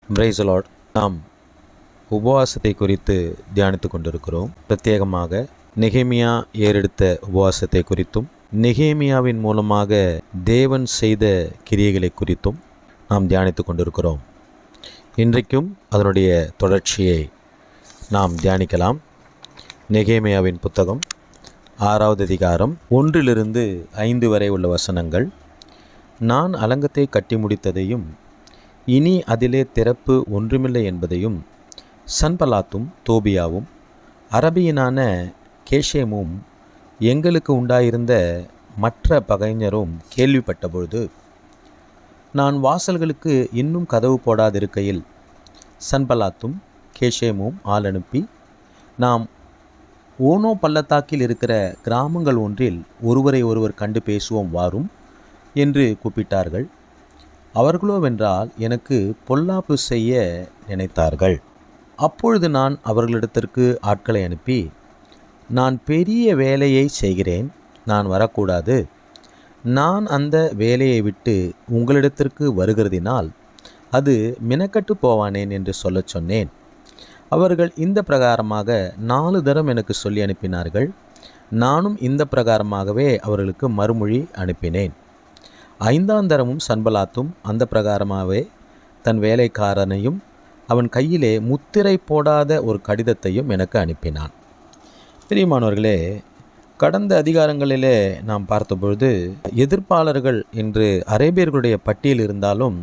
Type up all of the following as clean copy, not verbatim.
Praise the Lord. நாம் உபவாசத்தை குறித்து தியானித்து கொண்டிருக்கிறோம். பிரத்யேகமாக நெகேமியா ஏறெடுத்த உபவாசத்தை குறித்தும் நெகேமியாவின் மூலமாக தேவன் செய்த கிரியைகளை குறித்தும் நாம் தியானித்து கொண்டிருக்கிறோம். இன்றைக்கும் அதனுடைய தொடர்ச்சியை நாம் தியானிக்கலாம். நெகேமியாவின் புத்தகம் 6வது அதிகாரம் 1-5 வரை உள்ள வசனங்கள். நான் அலங்கத்தை கட்டி முடித்ததையும் இனி அதிலே திறப்பு ஒன்றுமில்லை என்பதையும் சன்பலாத்தும் தோபியாவும் அரபியனான கேஷேமும் எங்களுக்கு உண்டாயிருந்த மற்ற பகைஞரும் கேள்விப்பட்டபொழுது, நான் வாசல்களுக்கு இன்னும் கதவு போடாதிருக்கையில் சன்பலாத்தும் கேஷேமும் ஆள் அனுப்பி, நாம் ஓனோ பள்ளத்தாக்கில் இருக்கிற கிராமங்கள் ஒன்றில் ஒருவரை ஒருவர் கண்டு பேசுவோம் வாரும் என்று கூப்பிட்டார்கள். அவர்களோவென்றால் எனக்கு பொல்லாப்பு செய்ய நினைத்தார்கள். அப்பொழுது நான் அவர்களிடத்திற்கு ஆட்களை அனுப்பி, நான் பெரிய வேலையை செய்கிறேன், நான் வரக்கூடாது. நான் அந்த வேலையை விட்டு உங்களிடத்திற்கு வருகிறதினால் அது மினக்கட்டு போவானேன் என்று சொல்லச் சொன்னேன். அவர்கள் இந்த பிரகாரமாக 4 தரம் எனக்கு சொல்லி அனுப்பினார்கள். நானும் இந்த பிரகாரமாகவே அவர்களுக்கு மறுமொழி அனுப்பினேன். 5ஆம் தரமும் சன்பலாத்தும் அந்த பிரகாரமாகவே தன் வேலைக்காரனையும் அவன் கையிலே முத்திரை போடாத ஒரு கடிதத்தையும் எனக்கு அனுப்பினான். பிரியமானவர்களே, கடந்த அதிகாரங்களிலே நாம் பார்த்தபொழுது எதிர்ப்பாளர்கள் என்று அரேபியர்களுடைய பட்டியல் இருந்தாலும்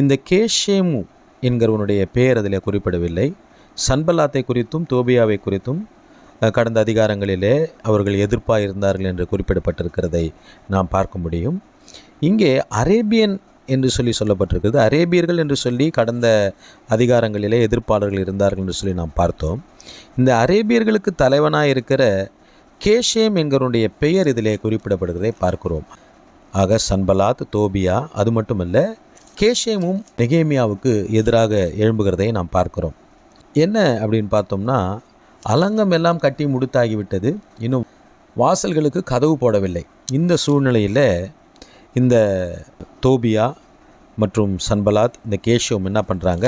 இந்த கேஷேமு என்கிறவனுடைய பெயர் அதில் குறிப்பிடவில்லை. சன்பலாத்தை குறித்தும் தோபியாவை குறித்தும் கடந்த அதிகாரங்களிலே அவர்கள் எதிர்ப்பாக இருந்தார்கள் என்று குறிப்பிடப்பட்டிருக்கிறதை நாம் பார்க்க முடியும். இங்கே அரேபியன் என்று சொல்லப்பட்டிருக்கிறது. அரேபியர்கள் என்று சொல்லி கடந்த அதிகாரங்களிலே எதிர்ப்பாளர்கள் இருந்தார்கள் என்று சொல்லி நாம் பார்த்தோம். இந்த அரேபியர்களுக்கு தலைவனாக இருக்கிற கேஷேம் என்கிறவனுடைய பெயர் இதிலே குறிப்பிடப்படுகிறதை பார்க்கிறோம். ஆக சன்பலாத், தோபியா, அது மட்டுமல்ல கேஷேமும் நெகேமியாவுக்கு எதிராக எழும்புகிறதை நாம் பார்க்கிறோம். என்ன அப்படின்னு பார்த்தோம்னா, அலங்கம் எல்லாம் கட்டி முடித்தாகிவிட்டது, இன்னும் வாசல்களுக்கு கதவு போடவில்லை. இந்த சூழ்நிலையில் இந்த தோபியா மற்றும் சன்பலாத், இந்த கேஷேம் என்ன பண்ணுறாங்க,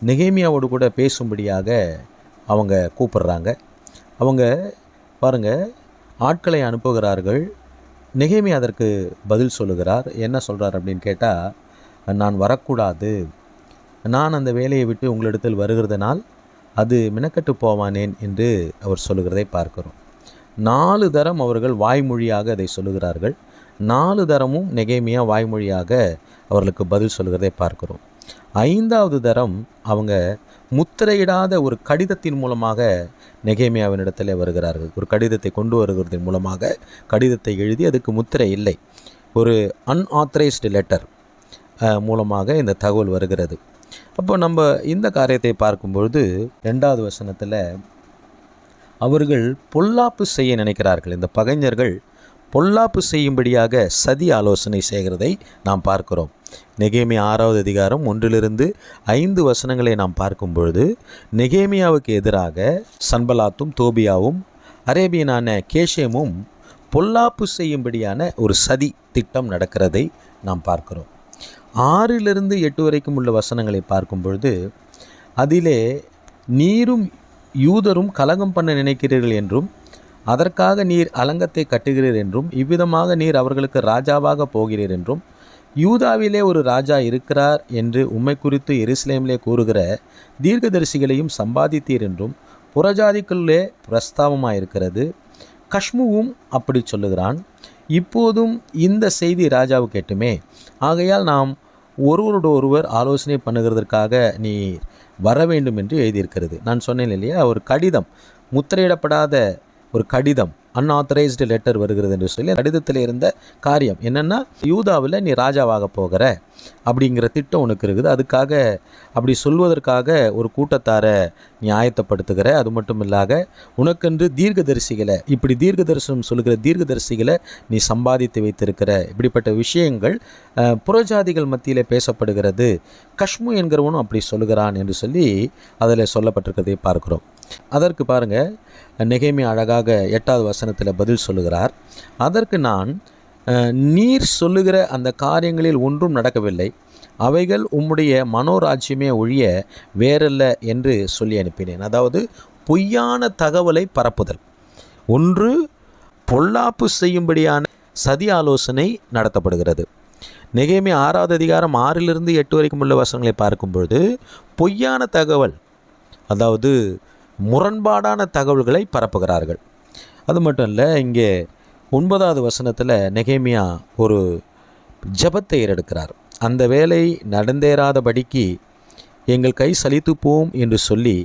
நெகேமியாவோடு கூட பேசும்படியாக அவங்க கூப்பிடுறாங்க. அவங்க பாருங்கள், ஆட்களை அனுப்புகிறார்கள். நெகேமியா அதற்கு பதில் சொல்லுகிறார். என்ன சொல்கிறார் அப்படின்னு கேட்டால், நான் வரக்கூடாது, நான் அந்த வேலையை விட்டு உங்களிடத்தில் வருகிறதுனால் அது மினக்கட்டு போவானேன் என்று அவர் சொல்லுகிறதை பார்க்கிறோம். 4 தரம் அவர்கள் வாய்மொழியாக அதை சொல்லுகிறார்கள். 4 தரமும் நெகேமியா வாய்மொழியாக அவர்களுக்கு பதில் சொல்லுகிறதை பார்க்கிறோம். 5வது தரம் அவங்க முத்திரையிடாத ஒரு கடிதத்தின் மூலமாக நெகேமியாவினிடத்தில் வருகிறார்கள். ஒரு கடிதத்தை கொண்டு வருகிறதன் மூலமாக கடிதத்தை எழுதி அதுக்கு முத்திரை இல்லை, ஒரு அன்ஆத்தரைஸ்டு லெட்டர் மூலமாக இந்த தகவல் வருகிறது. அப்போ நம்ம இந்த காரியத்தை பார்க்கும்பொழுது 2வது வசனத்தில் அவர்கள் பொல்லாப்பு செய்ய நினைக்கிறார்கள். இந்த பகைஞர்கள் பொல்லாப்பு செய்யும்படியாக சதி ஆலோசனை செய்கிறதை நாம் பார்க்கிறோம். நெகேமியா 6வது அதிகாரம் 1-5 வசனங்களை நாம் பார்க்கும் பொழுது நெகேமியாவுக்கு எதிராக சன்பலாத்தும் தோபியாவும் அரேபியனான கேஷேமும் பொல்லாப்பு செய்யும்படியான ஒரு சதி திட்டம் நடக்கிறதை நாம் பார்க்கிறோம். 6-8 வரைக்கும் உள்ள வசனங்களை பார்க்கும் பொழுது அதிலே நீரும் யூதரும் கலகம் பண்ண நினைக்கிறீர்கள் என்றும், அதற்காக நீர் அலங்கத்தை கட்டுகிறீர் என்றும், இவ்விதமாக நீர் அவர்களுக்கு ராஜாவாக போகிறீர் என்றும், யூதாவிலே ஒரு ராஜா இருக்கிறார் என்று உம்மை குறித்து எருசலேமிலே கூறுகிற தீர்க்கதரிசிகளையும் சம்பாதித்தீர் என்றும் புறஜாதிக்குள்ளே பிரஸ்தாபமாயிருக்கிறது. கஷ்முவும் அப்படி சொல்லுகிறான். இப்போதும் இந்த செய்தி ராஜாவுக்கு கேட்டுமே, ஆகையால் நாம் ஒருவரோடு ஒருவர் ஆலோசனை பண்ணுகிறதற்காக நீ வர வேண்டும் என்று எழுதியிருக்கிறது. நான் சொன்னேன் இல்லையா, ஒரு கடிதம், முத்திரையிடப்படாத ஒரு கடிதம், அன்ஆத்தரைஸ்டு லெட்டர் வருகிறது என்று சொல்லி கடிதத்தில் இருந்த காரியம் என்னென்னா, யூதாவில் நீ ராஜாவாக போகிற அப்படிங்கிற திட்டம் உனக்கு இருக்குது. அதுக்காக அப்படி சொல்வதற்காக ஒரு கூட்டத்தாரை நீ ஆயத்தப்படுத்துகிற. அது மட்டும் இல்லாத உனக்கென்று தீர்க்கதரிசிகளை, இப்படி தீர்க்கதரிசனம் சொல்லுகிற தீர்க்கதரிசிகளை நீ சம்பாதித்து வைத்திருக்கிற. இப்படிப்பட்ட விஷயங்கள் புறஜாதிகள் மத்தியில் பேசப்படுகிறது. கஷ்மு என்கிறவனும் அப்படி சொல்லுகிறான் என்று சொல்லி அதில் சொல்லப்பட்டிருக்கிறதை பார்க்கிறோம். அதற்கு பாருங்கள், நெகேமியா அழகாக 8வது வசனத்தில் பதில் சொல்லுகிறார். அதற்கு நான், நீர் சொல்லுகிற அந்த காரியங்களில் ஒன்றும் நடக்கவில்லை, அவைகள் உம்முடைய மனோராஜ்யமே ஒழிய வேறல்ல என்று சொல்லி அனுப்பினேன். அதாவது பொய்யான தகவலை பரப்புதல். ஒன்று, பொல்லாப்பு செய்யும்படியான சதி ஆலோசனை நடத்தப்படுகிறது. நெகேமியா 6வது அதிகாரம் 6லிருந்து 8 வரைக்கும் உள்ள வசனங்களை பார்க்கும் பொழுது பொய்யான தகவல், அதாவது முரண்பாடான தகவல்களை பரப்புகிறார்கள். அது மட்டும் இல்லை, இங்கே 9வது வசனத்தில் நெகேமியா ஒரு ஜெபத்தை ஏறெடுக்கிறார். அந்த வேலை நடந்தேறாதபடிக்கு எங்கள் கை சலித்து போம் என்று சொல்லி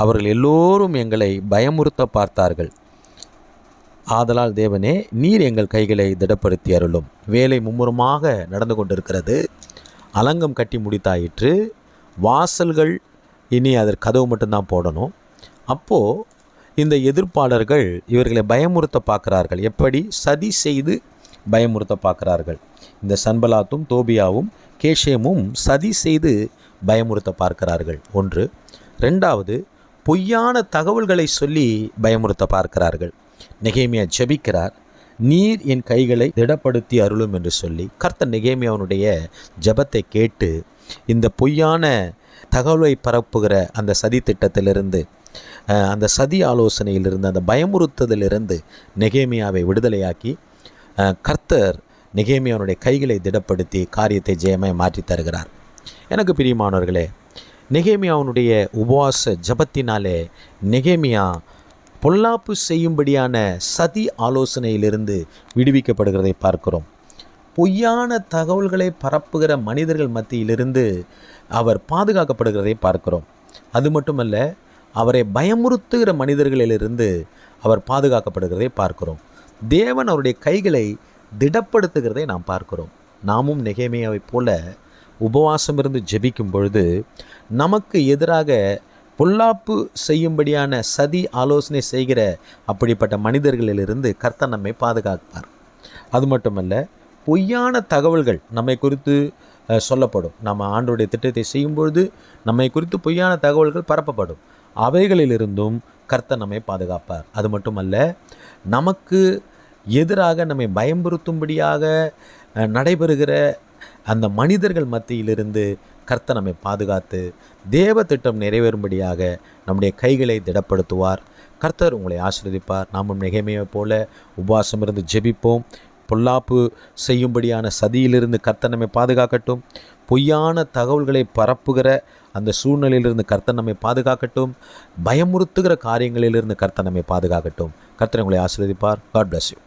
அவர்கள் எல்லோரும் எங்களை பயமுறுத்த பார்த்தார்கள். ஆதலால் தேவனே, நீர் எங்கள் கைகளை திடப்படுத்தி அருளும். வேலை மும்முரமாக நடந்து கொண்டிருக்கிறது. அலங்கம் கட்டி முடித்தாயிற்று. வாசல்கள் இனி அதற்கு கதவு மட்டும்தான் போடணும். அப்போது இந்த எதிர்ப்பாளர்கள் இவர்களை பயமுறுத்த பார்க்குறார்கள். எப்படி? சதி செய்து பயமுறுத்த பார்க்குறார்கள். இந்த சன்பலாத்தும் தோபியாவும் கேஷேமும் சதி செய்து பயமுறுத்த பார்க்கிறார்கள். ஒன்று. 2வது, பொய்யான தகவல்களை சொல்லி பயமுறுத்த பார்க்கிறார்கள். நெகேமியா ஜெபிக்கிறார். நீர் என் கைகளை திடப்படுத்தி அருளும் என்று சொல்லி கர்த்தர் நெகேமியாவுடைய ஜெபத்தை கேட்டு இந்த பொய்யான தகவலை பரப்புகிற அந்த சதி திட்டத்திலிருந்து, அந்த சதி ஆலோசனையிலிருந்து, அந்த பயமுறுத்ததிலிருந்து நெகேமியாவை விடுதலையாக்கி கர்த்தர் நெகேமியாவுடைய கைகளை திடப்படுத்தி காரியத்தை ஜெயமாய் மாற்றி தருகிறார். எனக்கு பிரியமானவர்களே, நெகேமியாவுடைய உபவாச ஜபத்தினாலே நெகேமியா பொல்லாப்பு செய்யும்படியான சதி ஆலோசனையிலிருந்து விடுவிக்கப்படுகிறதை பார்க்கிறோம். பொய்யான தகவல்களை பரப்புகிற மனிதர்கள் மத்தியிலிருந்து அவர் பாதுகாக்கப்படுகிறதை பார்க்கிறோம். அது மட்டுமல்ல, அவரை பயமுறுத்துகிற மனிதர்களிலிருந்து அவர் பாதுகாக்கப்படுகிறதை பார்க்கிறோம். தேவன் அவருடைய கைகளை திடப்படுத்துகிறதை நாம் பார்க்கிறோம். நாமும் நெகேமியாவைப் போல உபவாசம் இருந்து ஜெபிக்கும் பொழுது நமக்கு எதிராக பொல்லாப்பு செய்யும்படியான சதி ஆலோசனை செய்கிற அப்படிப்பட்ட மனிதர்களிலிருந்து கர்த்தர் நம்மை பாதுகாப்பார். அது மட்டுமல்ல, பொய்யான தகவல்கள் நம்மை குறித்து சொல்லப்படும். நம்ம ஆண்டவருடைய திட்டத்தை செய்யும்பொழுது நம்மை குறித்து பொய்யான தகவல்கள் பரப்பப்படும். அவைகளிலிருந்தும் கர்த்தர் நம்மை பாதுகாப்பார். அது மட்டுமல்ல, நமக்கு எதிராக நம்மை பயமுறுத்தும்படியாக நடைபெறுகிற அந்த மனிதர்கள் மத்தியிலிருந்து கர்த்தர் நம்மை பாதுகாத்து தேவ திட்டம் நிறைவேறும்படியாக நம்முடைய கைகளை திடப்படுத்துவார். கர்த்தர் உங்களை ஆசீர்வதிப்பார். நாமும் நெகேமியாவைப் போல உபவாசம் இருந்து ஜெபிப்போம். பொல்லாப்பு செய்யும்படியான சதியிலிருந்து கர்த்தர் நம்மை பாதுகாக்கட்டும். பொய்யான தகவல்களை பரப்புகிற அந்த சூழ்நிலையிலிருந்து கர்த்தர் நம்மை பாதுகாக்கட்டும். பயமுறுத்துகிற காரியங்களிலிருந்து கர்த்தர் நம்மை பாதுகாக்கட்டும். கர்த்தர் உங்களை ஆசீர்வதிப்பார். God bless you.